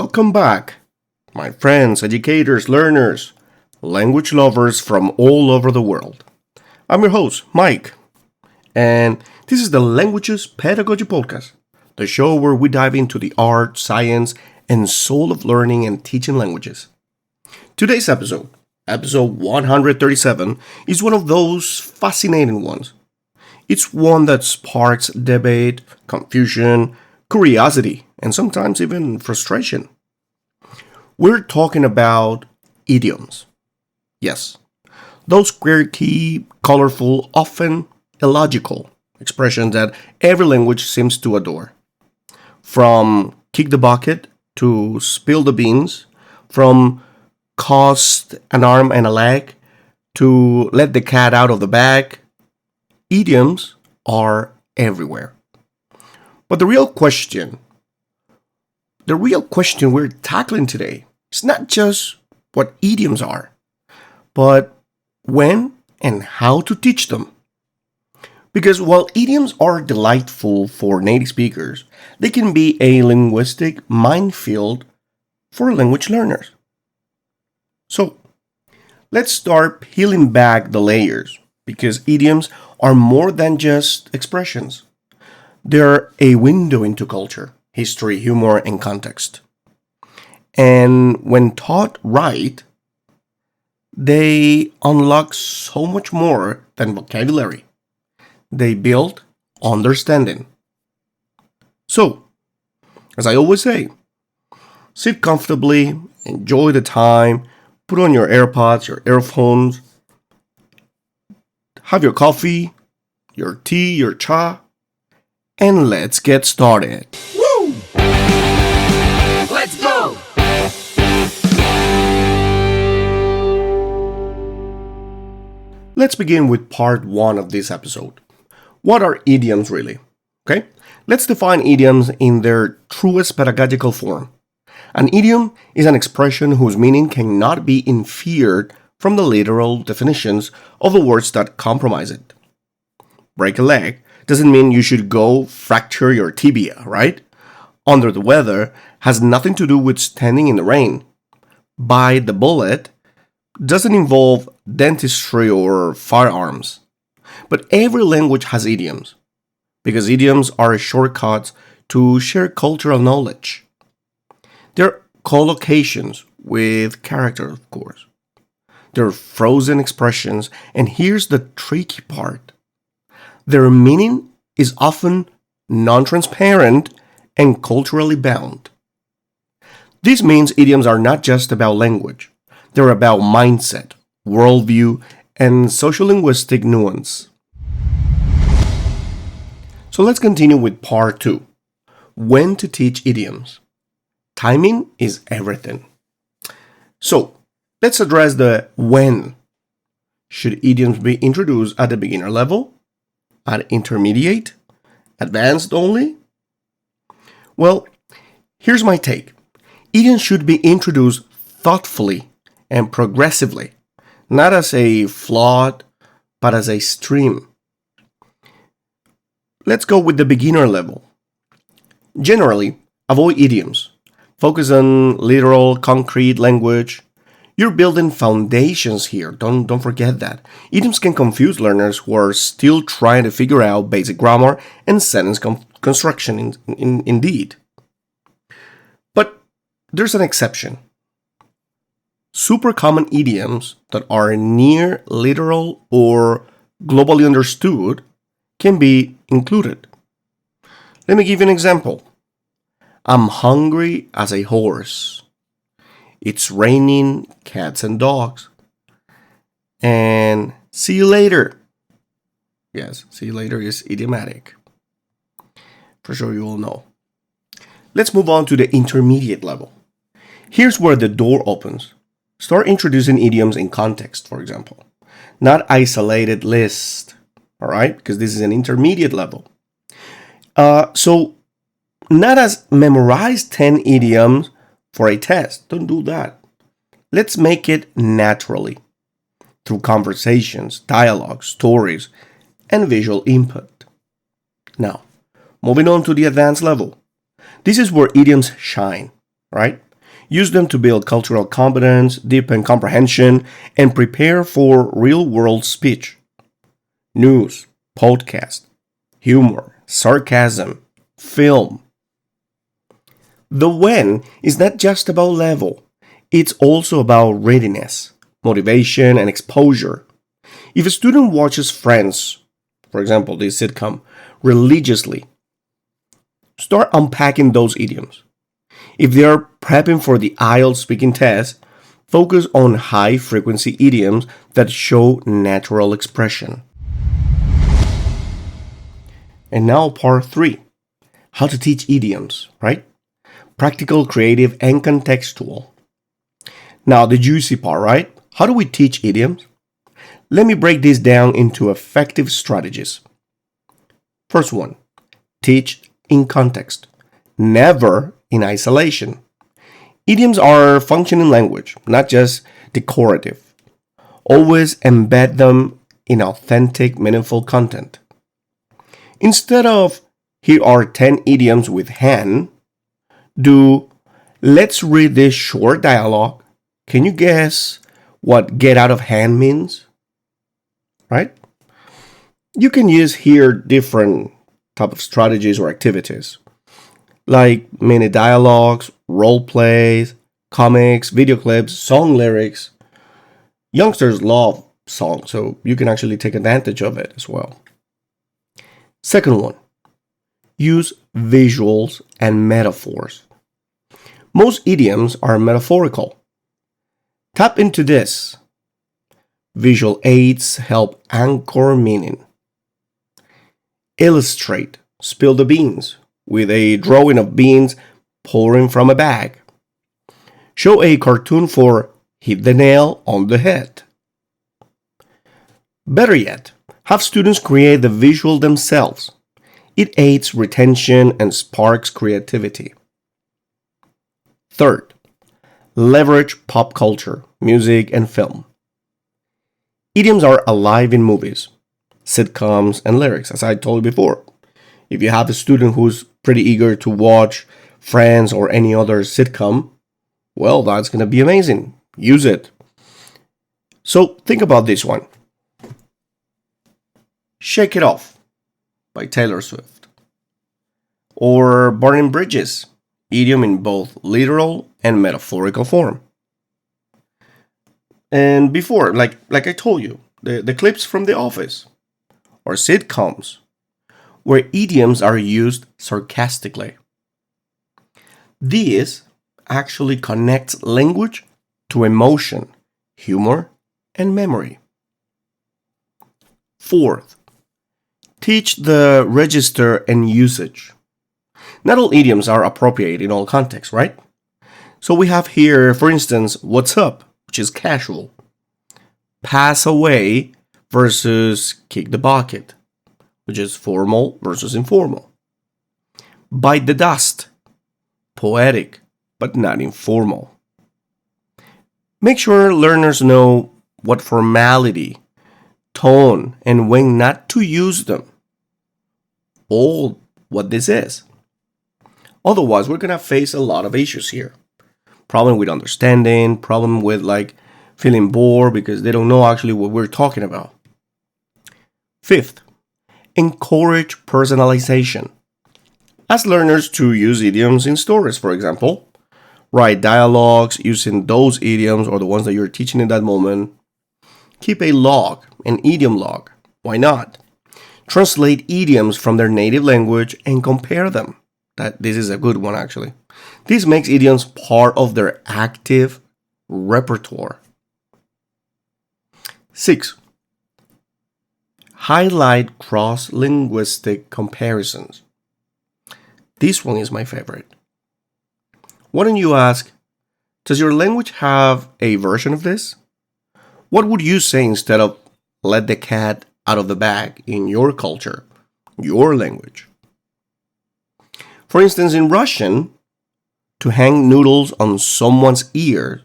Welcome back, my friends, educators, learners, language lovers from all over the world. I'm your host, Mike, and this is the Languages Pedagogy Podcast, the show where we dive into the art, science, and soul of learning and teaching languages. Today's episode 137, is one of those fascinating ones. It's one that sparks debate, confusion, curiosity, and sometimes even frustration. We're talking about idioms. Yes, those quirky, colorful, often illogical expressions that every language seems to adore. From kick the bucket to spill the beans, from cost an arm and a leg to let the cat out of the bag, idioms are everywhere. But the real question we're tackling today is not just what idioms are, but when and how to teach them. Because while idioms are delightful for native speakers, they can be a linguistic minefield for language learners. So, let's start peeling back the layers, because idioms are more than just expressions. They're a window into culture, history, humor, and context. And when taught right, they unlock so much more than vocabulary. They build understanding. So, as I always say, sit comfortably, enjoy the time, put on your AirPods, your earphones, have your coffee, your tea, your cha, and let's get started. Woo! Let's go! Let's begin with part 1 of this episode. What are idioms really? Okay, let's define idioms in their truest pedagogical form. An idiom is an expression whose meaning cannot be inferred from the literal definitions of the words that comprise it. Break a leg doesn't mean you should go fracture your tibia, right? Under the weather has nothing to do with standing in the rain. Bite the bullet doesn't involve dentistry or firearms. But every language has idioms, because idioms are shortcuts to share cultural knowledge. They're collocations with character, of course. They're frozen expressions, and here's the tricky part. Their meaning is often non-transparent and culturally bound. This means idioms are not just about language. They're about mindset, worldview, and sociolinguistic nuance. So let's continue with part 2. When to teach idioms. Timing is everything. So let's address the when. Should idioms be introduced at the beginner level? At intermediate? Advanced only? Well, here's my take. Idioms should be introduced thoughtfully and progressively, not as a flood, but as a stream. Let's go with the beginner level. Generally, avoid idioms. Focus on literal, concrete language. You're building foundations here. Don't forget that. Idioms can confuse learners who are still trying to figure out basic grammar and sentence construction indeed. But there's an exception. Super common idioms that are near literal or globally understood can be included. Let me give you an example. I'm hungry as a horse. It's raining cats and dogs. And see you later. Yes, see you later is idiomatic. For sure you all know. Let's move on to the intermediate level. Here's where the door opens. Start introducing idioms in context, for example. Not isolated list. Alright? Because this is an intermediate level. So not as memorize 10 idioms for a test. Don't do that. Let's make it naturally through conversations, dialogue, stories, and visual input. Now, moving on to the advanced level. This is where idioms shine, right? Use them to build cultural competence, deepen comprehension, and prepare for real-world speech. News, podcast, humor, sarcasm, film. The when is not just about level, it's also about readiness, motivation, and exposure. If a student watches Friends, for example, this sitcom, religiously, start unpacking those idioms. If they are prepping for the IELTS speaking test, focus on high frequency idioms that show natural expression. And now, part 3, how to teach idioms, right? Practical, creative, and contextual. Now, the juicy part, right? How do we teach idioms? Let me break this down into effective strategies. First one, teach in context, never in isolation. Idioms are functioning language, not just decorative. Always embed them in authentic, meaningful content. Instead of, here are 10 idioms with hen, do, let's read this short dialogue. Can you guess what get out of hand means? Right? You can use here different type of strategies or activities, like mini dialogues, role plays, comics, video clips, song lyrics. Youngsters love songs, so you can actually take advantage of it as well. Second one, use visuals and metaphors. Most idioms are metaphorical. Tap into this. Visual aids help anchor meaning. Illustrate, spill the beans, with a drawing of beans pouring from a bag. Show a cartoon for hit the nail on the head. Better yet, have students create the visual themselves. It aids retention and sparks creativity. Third, leverage pop culture, music, and film. Idioms are alive in movies, sitcoms, and lyrics, as I told you before. If you have a student who's pretty eager to watch Friends or any other sitcom, well, that's going to be amazing. Use it. So think about this one. Shake It Off by Taylor Swift. Or Burning Bridges, idiom in both literal and metaphorical form. And before, like I told you, the clips from The Office or sitcoms where idioms are used sarcastically. This actually connects language to emotion, humor, and memory. Fourth, teach the register and usage. Not all idioms are appropriate in all contexts, right? So we have here, for instance, what's up, which is casual. Pass away versus kick the bucket, which is formal versus informal. Bite the dust, poetic but not informal. Make sure learners know what formality, tone, and when not to use them. All what this is. Otherwise, we're going to face a lot of issues here. Problem with understanding, problem with feeling bored because they don't know actually what we're talking about. Fifth, encourage personalization. Ask learners to use idioms in stories, for example. Write dialogues using those idioms or the ones that you're teaching in that moment. Keep a log, an idiom log. Why not? Translate idioms from their native language and compare them. This is a good one, actually. This makes idioms part of their active repertoire. 6. Highlight cross-linguistic comparisons. This one is my favorite. Why don't you ask, does your language have a version of this? What would you say instead of let the cat out of the bag in your culture, your language? For instance, in Russian, to hang noodles on someone's ear,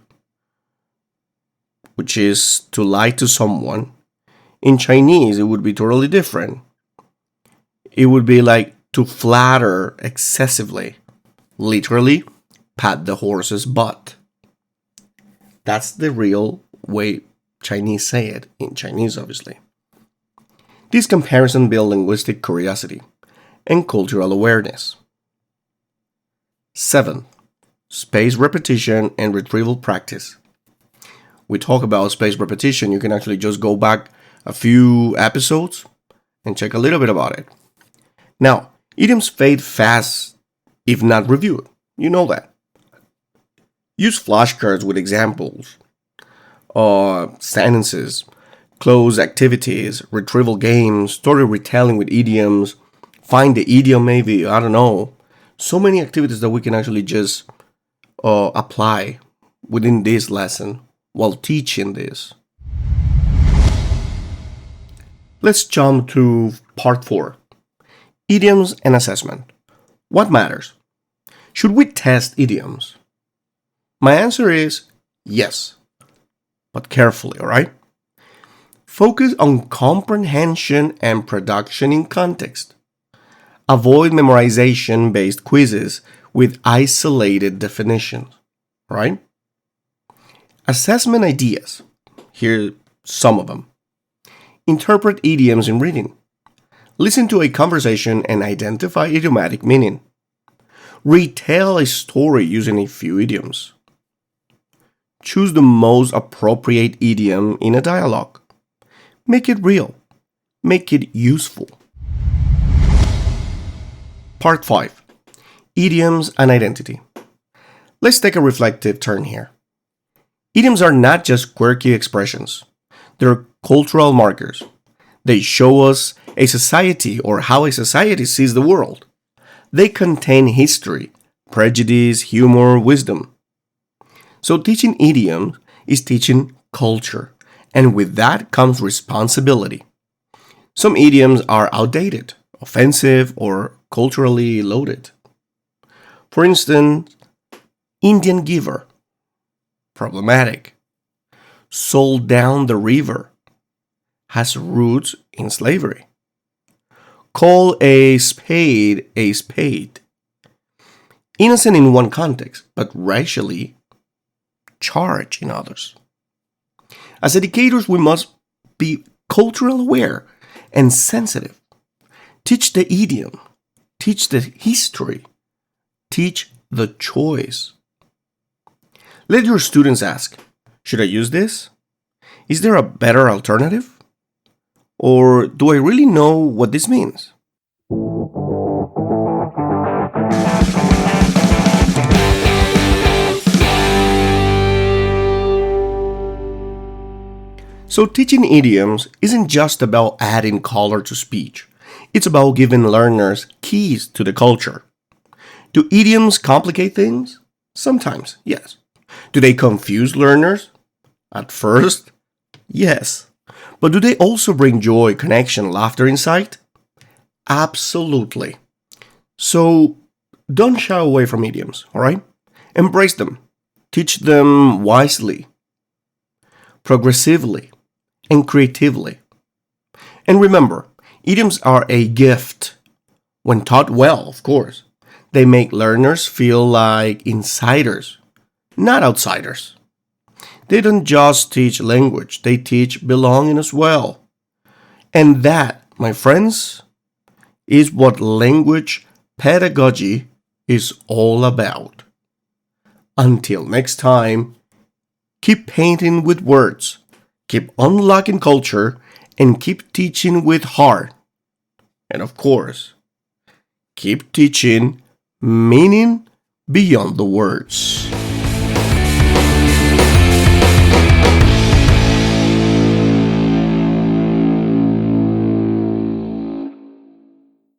which is to lie to someone. In Chinese, it would be totally different. It would be like to flatter excessively. Literally, pat the horse's butt. That's the real way Chinese say it, in Chinese, obviously. This comparison builds linguistic curiosity and cultural awareness. 7. Space repetition and retrieval practice. We talk about space repetition. You can actually just go back a few episodes and check a little bit about it. Now, idioms fade fast if not reviewed. You know that. Use flashcards with examples, sentences, close activities, retrieval games, story retelling with idioms, find the idiom maybe, I don't know. So many activities that we can actually just apply within this lesson while teaching this. Let's jump to part 4. Idioms and assessment. What matters? Should we test idioms? My answer is yes, but carefully, alright? Focus on comprehension and production in context. Avoid memorization-based quizzes with isolated definitions, right? Assessment ideas. Here are some of them. Interpret idioms in reading. Listen to a conversation and identify idiomatic meaning. Retell a story using a few idioms. Choose the most appropriate idiom in a dialogue. Make it real. Make it useful. Part 5. Idioms and identity. Let's take a reflective turn here. Idioms are not just quirky expressions. They're cultural markers. They show us a society or how a society sees the world. They contain history, prejudice, humor, wisdom. So teaching idioms is teaching culture, and with that comes responsibility. Some idioms are outdated, offensive, or culturally loaded. For instance, Indian giver, problematic. Sold down the river, has roots in slavery. Call a spade, innocent in one context, but racially charged in others. As educators, we must be cultural aware and sensitive. Teach the idiom, teach the history, teach the choice. Let your students ask, should I use this? Is there a better alternative? Or do I really know what this means? So teaching idioms isn't just about adding color to speech. It's about giving learners keys to the culture. Do idioms complicate things? Sometimes, yes. Do they confuse learners? At first, yes. But do they also bring joy, connection, laughter, insight? Absolutely. So don't shy away from idioms, alright? Embrace them. Teach them wisely, progressively, and creatively. And remember, idioms are a gift. When taught well, of course, they make learners feel like insiders, not outsiders. They don't just teach language, they teach belonging as well. And that, my friends, is what language pedagogy is all about. Until next time, keep painting with words, keep unlocking culture, and keep teaching with heart. And of course, keep teaching meaning beyond the words.